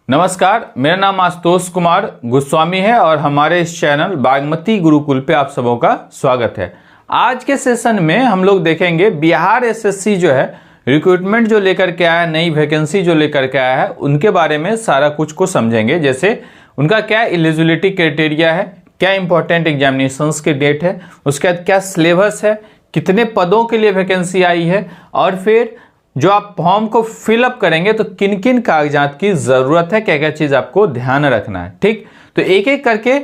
नमस्कार, मेरा नाम आशुतोष कुमार गोस्वामी है और हमारे इस चैनल बागमती गुरुकुल पे आप सबों का स्वागत है। आज के सेशन में हम लोग देखेंगे बिहार एसएससी जो है रिक्रूटमेंट जो लेकर के आया है, नई वैकेंसी जो लेकर के आया है, उनके बारे में सारा कुछ को समझेंगे। जैसे उनका क्या एलिजिबिलिटी क्राइटेरिया है, क्या इंपॉर्टेंट एग्जामिनेशंस के डेट है, उसके बाद क्या सिलेबस है, कितने पदों के लिए वैकेंसी आई है, और फिर जो आप फॉर्म को फिलअप करेंगे तो किन किन कागजात की जरूरत है, क्या क्या चीज आपको ध्यान रखना है। ठीक, तो एक एक करके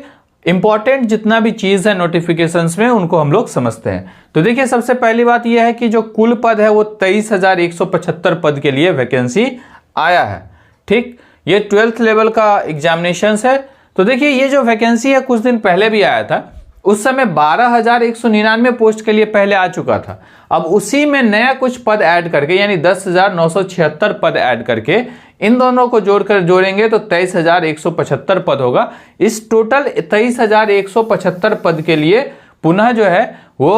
इंपॉर्टेंट जितना भी चीज है नोटिफिकेशंस में उनको हम लोग समझते हैं। तो देखिए, सबसे पहली बात यह है कि जो कुल पद है वो 23,175 पद के लिए वैकेंसी आया है। ठीक, ये 12th लेवल का एग्जामिनेशन है। तो देखिए, ये जो वैकेंसी है कुछ दिन पहले भी आया था, उस समय 12,199 पोस्ट के लिए पहले आ चुका था। अब उसी में नया कुछ पद ऐड करके यानी 10,976 पद ऐड करके इन दोनों को जोड़ेंगे तो 23,175 पद होगा। इस टोटल 23,175 पद के लिए पुनः जो है वो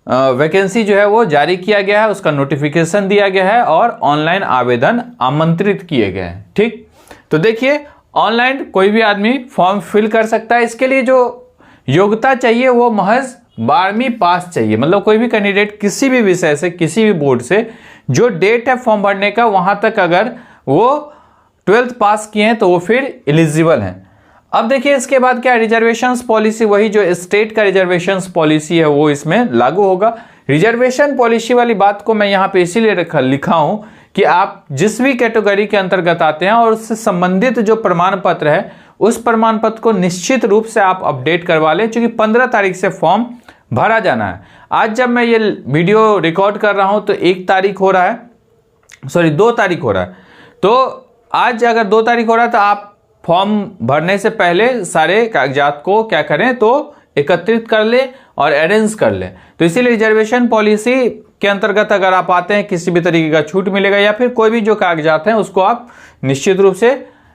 वैकेंसी जो है वो जारी किया गया है, उसका नोटिफिकेशन दिया गया है और ऑनलाइन आवेदन आमंत्रित किए गए हैं। ठीक, तो देखिए, ऑनलाइन कोई भी आदमी फॉर्म फिल कर सकता है। इसके लिए जो योग्यता चाहिए वो महज 12वीं पास चाहिए। मतलब कोई भी कैंडिडेट किसी भी विषय से, किसी भी बोर्ड से जो डेट है फॉर्म भरने का वहां तक अगर वो 12th पास किए हैं तो वो फिर एलिजिबल हैं। अब देखिए, इसके बाद क्या रिजर्वेशंस पॉलिसी, वही जो स्टेट का रिजर्वेशंस पॉलिसी है वो इसमें लागू होगा। रिजर्वेशन पॉलिसी वाली बात को मैं यहाँ पे इसीलिए लिखा हूं कि आप जिस भी कैटेगरी के अंतर्गत आते हैं और उससे संबंधित जो प्रमाण पत्र है उस प्रमाण पत्र को निश्चित रूप से आप अपडेट करवा लें, क्योंकि 15 तारीख से फॉर्म भरा जाना है। आज जब मैं ये वीडियो रिकॉर्ड कर रहा हूं तो 1 तारीख हो रहा है, 2 तारीख हो रहा है। तो आज अगर 2 तारीख हो रहा है तो आप फॉर्म भरने से पहले सारे कागजात को क्या करें तो एकत्रित कर ले और अरेंज कर ले। तो इसीलिए रिजर्वेशन पॉलिसी के अंतर्गत अगर आप आते हैं किसी भी तरीके का छूट मिलेगा या फिर कोई भी जो कागजात हैं उसको आप निश्चित रूप से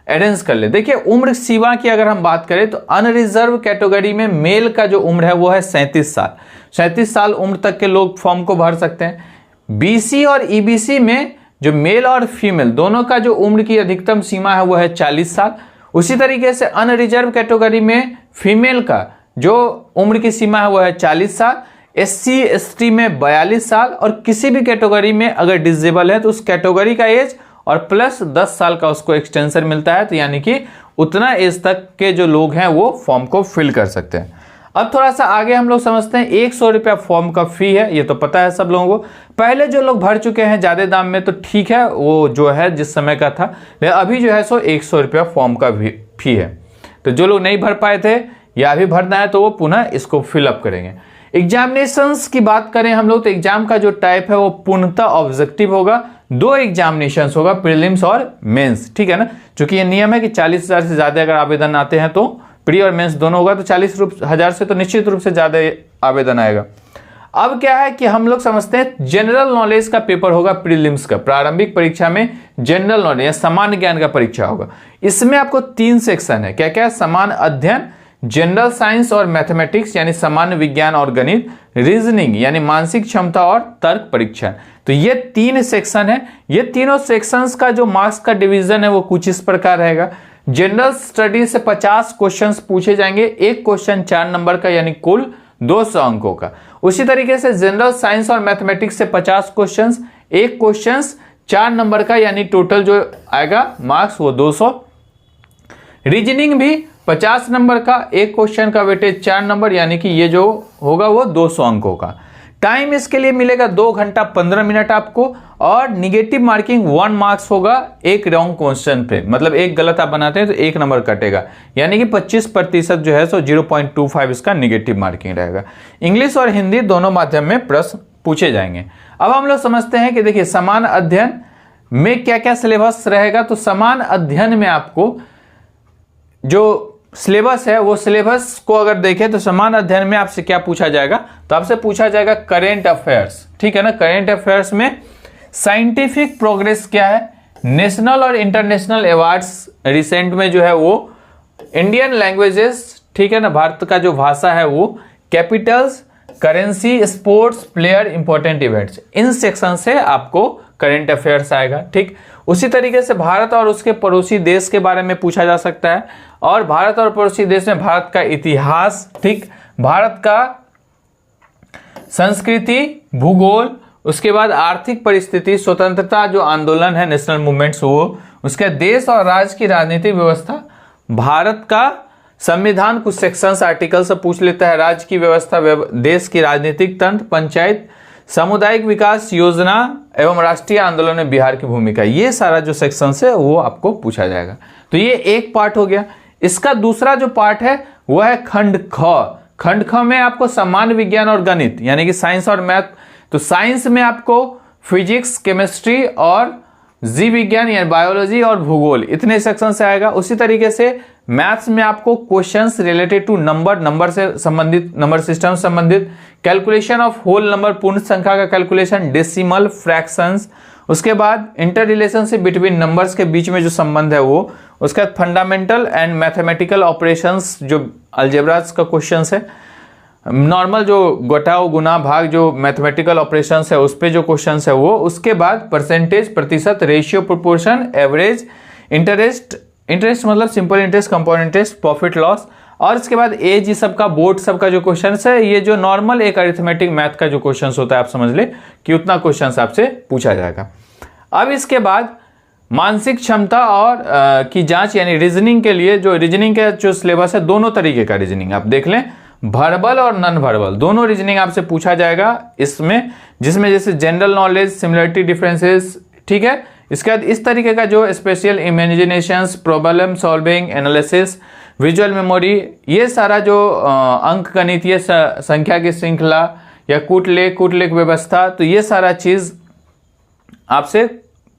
अरेंज कर ले। देखिए, उम्र सीमा की अगर हम बात करें तो अनरिजर्व कैटेगरी में मेल का जो उम्र है वो है 37 साल। 37 साल उम्र तक के लोग फॉर्म को भर सकते हैं। बीसी और ईबीसी में जो मेल और फीमेल दोनों का जो उम्र की अधिकतम सीमा है वो है 40 साल। उसी तरीके से अनरिजर्व कैटेगरी में फीमेल का जो उम्र की सीमा है वो है 40 साल। एससी एसटी में 42 साल और किसी भी कैटेगरी में अगर डिसेबल है तो उस कैटेगरी का एज और प्लस 10 साल का उसको एक्सटेंशन मिलता है। तो यानी कि उतना एज तक के जो लोग हैं वो फॉर्म को फिल कर सकते हैं। अब थोड़ा सा आगे हम लोग समझते हैं। 100 रुपया फॉर्म का फी है, ये तो पता है सब लोगों को। पहले जो लोग भर चुके हैं ज्यादा दाम में तो ठीक है, वो जो है जिस समय का था, लेकिन अभी जो है 100 रुपया फॉर्म का फी है। तो जो लोग नहीं भर पाए थे या अभी भरना है तो वो पुनः इसको फिलअप करेंगे। एग्जामिनेशंस की बात करें हम लोग तो एग्जाम का जो टाइप है वो पूर्णतः ऑब्जेक्टिव होगा। 2 एग्जामिनेशंस होगा, प्रीलिम्स और मेंस। ठीक है ना, क्योंकि ये नियम है कि 40,000 से ज्यादा अगर आवेदन आते हैं तो प्री और मेंस दोनों होगा, तो 40,000 से तो निश्चित रूप से ज्यादा आवेदन आएगा। अब क्या है कि हम लोग समझते हैं जनरल नॉलेज का पेपर होगा प्रीलिम्स का। प्रारंभिक परीक्षा में जनरल नॉलेज या सामान्य ज्ञान का परीक्षा होगा। इसमें आपको 3 सेक्शन है। क्या क्या? सामान्य अध्ययन, जनरल साइंस और मैथमेटिक्स यानी सामान्य विज्ञान और गणित, रीजनिंग यानी मानसिक क्षमता और तर्क परीक्षण। तो ये 3 सेक्शन है। ये तीनों सेक्शंस का जो मार्क्स का डिवीजन है वो कुछ इस प्रकार रहेगा। जनरल स्टडी से 50 क्वेश्चंस पूछे जाएंगे, एक क्वेश्चन 4 नंबर का यानी कुल 200 अंकों का। उसी तरीके से जनरल साइंस और मैथमेटिक्स से 50 क्वेश्चंस, एक क्वेश्चन 4 नंबर का यानी टोटल जो आएगा मार्क्स वो 200। रीजनिंग भी 50 नंबर का, एक क्वेश्चन का वेटेज 4 नंबर यानी कि ये जो होगा वो 200 अंकों का। टाइम इसके लिए मिलेगा 2 घंटा 15 मिनट आपको, और निगेटिव मार्किंग 1 मार्क्स होगा एक रॉन्ग क्वेश्चन पे। मतलब एक गलत आप बनाते हैं तो 1 नंबर कटेगा, यानी कि 25% जो है 0.25 इसका निगेटिव मार्किंग रहेगा। इंग्लिश और हिंदी दोनों माध्यम में प्रश्न पूछे जाएंगे। अब हम लोग समझते हैं कि देखिए समान अध्ययन में क्या क्या सिलेबस रहेगा। तो समान अध्ययन में आपको जो सिलेबस है वो सिलेबस को अगर देखें तो समान अध्ययन में आपसे क्या पूछा जाएगा, तो आपसे पूछा जाएगा करेंट अफेयर्स। ठीक है ना, करेंट अफेयर्स में साइंटिफिक प्रोग्रेस क्या है, नेशनल और इंटरनेशनल अवार्ड्स रिसेंट में जो है वो, इंडियन लैंग्वेजेस, ठीक है ना, भारत का जो भाषा है वो, Capitals, currency, sports, player, important events, in section से आपको करंट अफेयर्स आएगा। ठीक, उसी तरीके से भारत और उसके पड़ोसी देश के बारे में पूछा जा सकता है, और भारत और पड़ोसी देश में भारत का इतिहास, ठीक, भारत का संस्कृति, भूगोल, उसके बाद आर्थिक परिस्थिति, स्वतंत्रता जो आंदोलन है, नेशनल मूवमेंट्स, वो, उसके देश और राज्य की राजनीतिक व्यवस्था, भारत का संविधान, कुछ सेक्शंस, आर्टिकल से पूछ लेता है, राज्य की व्यवस्था, देश की राजनीतिक तंत्र, पंचायत, सामुदायिक विकास योजना एवं राष्ट्रीय आंदोलन में बिहार की भूमिका, ये सारा जो सेक्शंस है वो आपको पूछा जाएगा। तो ये एक पार्ट हो गया। इसका दूसरा जो पार्ट है वह है खंड ख। खंड ख में आपको सामान्य विज्ञान और गणित यानी कि साइंस और मैथ। तो साइंस में आपको फिजिक्स, केमिस्ट्री और जीव विज्ञान यानी बायोलॉजी और भूगोल, इतने सेक्शन से आएगा। उसी तरीके से मैथ्स में आपको क्वेश्चंस रिलेटेड टू नंबर से संबंधित, नंबर सिस्टम से संबंधित, कैलकुलेशन ऑफ होल नंबर, पूर्ण संख्या का कैलकुलेशन, डेसिमल, फ्रैक्शंस, उसके बाद इंटर रिलेशनशिप बिटवीन नंबर्स के बीच में जो संबंध है वो, उसके बाद फंडामेंटल एंड मैथमेटिकल ऑपरेशंस जो अलजेब्रास का क्वेश्चन है, नॉर्मल जो घटाओ गुना भाग जो मैथमेटिकल ऑपरेशंस है उस पे जो क्वेश्चंस है वो, उसके बाद परसेंटेज, प्रतिशत, रेशियो, प्रोपोर्शन, एवरेज, इंटरेस्ट मतलब simple interest, compound interest, profit loss, और इसके बाद एज, ये सबका बोर्ड सबका जो क्वेश्चन है, ये जो नॉर्मल एक अरिथमेटिक मैथ का जो क्वेश्चन होता है आप समझ ले कि उतना क्वेश्चन आपसे पूछा जाएगा। अब इसके बाद मानसिक क्षमता और की जांच यानी रीजनिंग के लिए, जो रीजनिंग का जो सिलेबस है, दोनों तरीके का रीजनिंग आप देख लें, वर्बल और नॉन वर्बल दोनों रीजनिंग आपसे पूछा जाएगा इसमें, जिसमें जैसे जनरल नॉलेज, सिमिलरिटी, डिफरेंसेस, ठीक है। इसके बाद इस तरीके का जो special imaginations, problem solving, analysis, visual memory, ये सारा जो अंक गणितीय संख्या की श्रृंखला या कूटलेख व्यवस्था, तो ये सारा चीज आपसे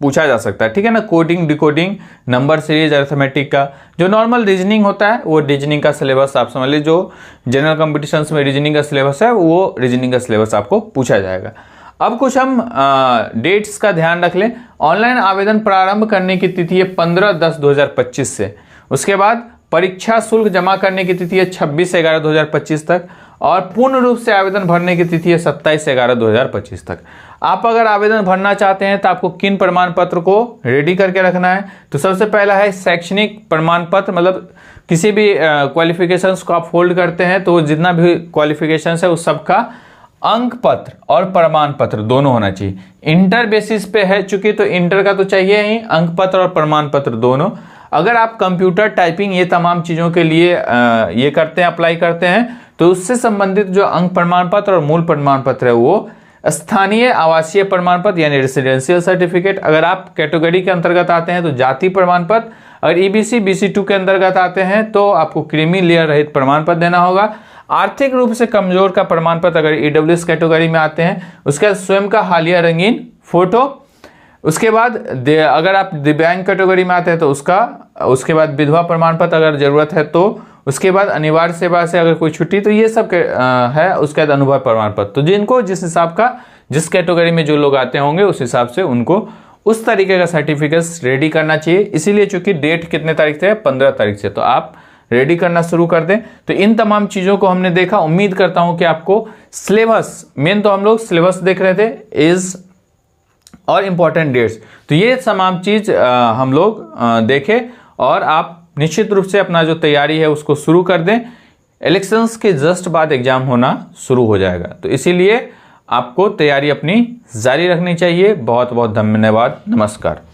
पूछा जा सकता है, ठीक है ना। Coding, decoding, number series, arithmetic का जो नॉर्मल रीजनिंग होता है वो रीजनिंग का सिलेबस आप समझ लीजिए, जो जनरल कॉम्पिटिशन्स में रीजनिंग का सिलेबस है वो रीजनिंग का सिलेबस आपको पूछा जाएगा। अब कुछ हम डेट्स का ध्यान रख लें। ऑनलाइन आवेदन प्रारंभ करने की तिथि है 15/10/2025 से। उसके बाद परीक्षा शुल्क जमा करने की तिथि है 26/11/2025 तक, और पूर्ण रूप से आवेदन भरने की तिथि है 27/11/2025 तक। आप अगर आवेदन भरना चाहते हैं तो आपको किन प्रमाण पत्र को रेडी करके रखना है, तो सबसे पहला है शैक्षणिक प्रमाण पत्र, मतलब किसी भी क्वालिफिकेशंस को आप होल्ड करते हैं तो जितना भी क्वालिफिकेशंस है उस सबका अंक पत्र और प्रमाण पत्र दोनों होना चाहिए। इंटर बेसिस पे है चूंकि, तो इंटर का तो चाहिए ही, अंक पत्र और प्रमाण पत्र दोनों। अगर आप कंप्यूटर टाइपिंग ये तमाम चीज़ों के लिए ये करते हैं, अप्लाई करते हैं, तो उससे संबंधित जो अंक प्रमाण पत्र और मूल प्रमाण पत्र है वो स्थानीय आवासीय प्रमाण पत्र यानी रेसिडेंशियल सर्टिफिकेट, अगर आप कैटेगरी के अंतर्गत आते हैं तो जाति प्रमाण पत्र, अगर ईबीसी BC2 के अंतर्गत आते हैं तो आपको क्रीमी लेयर रहित प्रमाण पत्र देना होगा। आर्थिक रूप से कमजोर का प्रमाण पत्र अगर ईडब्ल्यूएस कैटेगरी में आते हैं, उसका स्वयं का हालिया रंगीन फोटो। उसके बाद अगर आप दिव्यांग कैटेगरी में आते हैं तो उसके बाद विधवा प्रमाण पत्र अगर जरूरत है तो, उसके बाद अनिवार्य सेवा से अगर कोई छुट्टी, तो ये सब है। उसके बाद अनुभव प्रमाण पत्र, तो जिनको जिस हिसाब का, जिस कैटेगरी में जो लोग आते होंगे उस हिसाब से उनको उस तरीके का सर्टिफिकेट रेडी करना चाहिए। इसीलिए चूंकि डेट कितने तारीख से है, 15 तारीख से, तो आप रेडी करना शुरू कर दें। तो इन तमाम चीजों को हमने देखा। उम्मीद करता हूं कि आपको सिलेबस, मेन तो हम लोग सिलेबस देख रहे थे, एज और इंपॉर्टेंट डेट्स, तो ये तमाम चीज हम लोग देखे, और आप निश्चित रूप से अपना जो तैयारी है उसको शुरू कर दें। इलेक्शंस के जस्ट बाद एग्जाम होना शुरू हो जाएगा, तो इसीलिए आपको तैयारी अपनी जारी रखनी चाहिए। बहुत बहुत धन्यवाद, नमस्कार।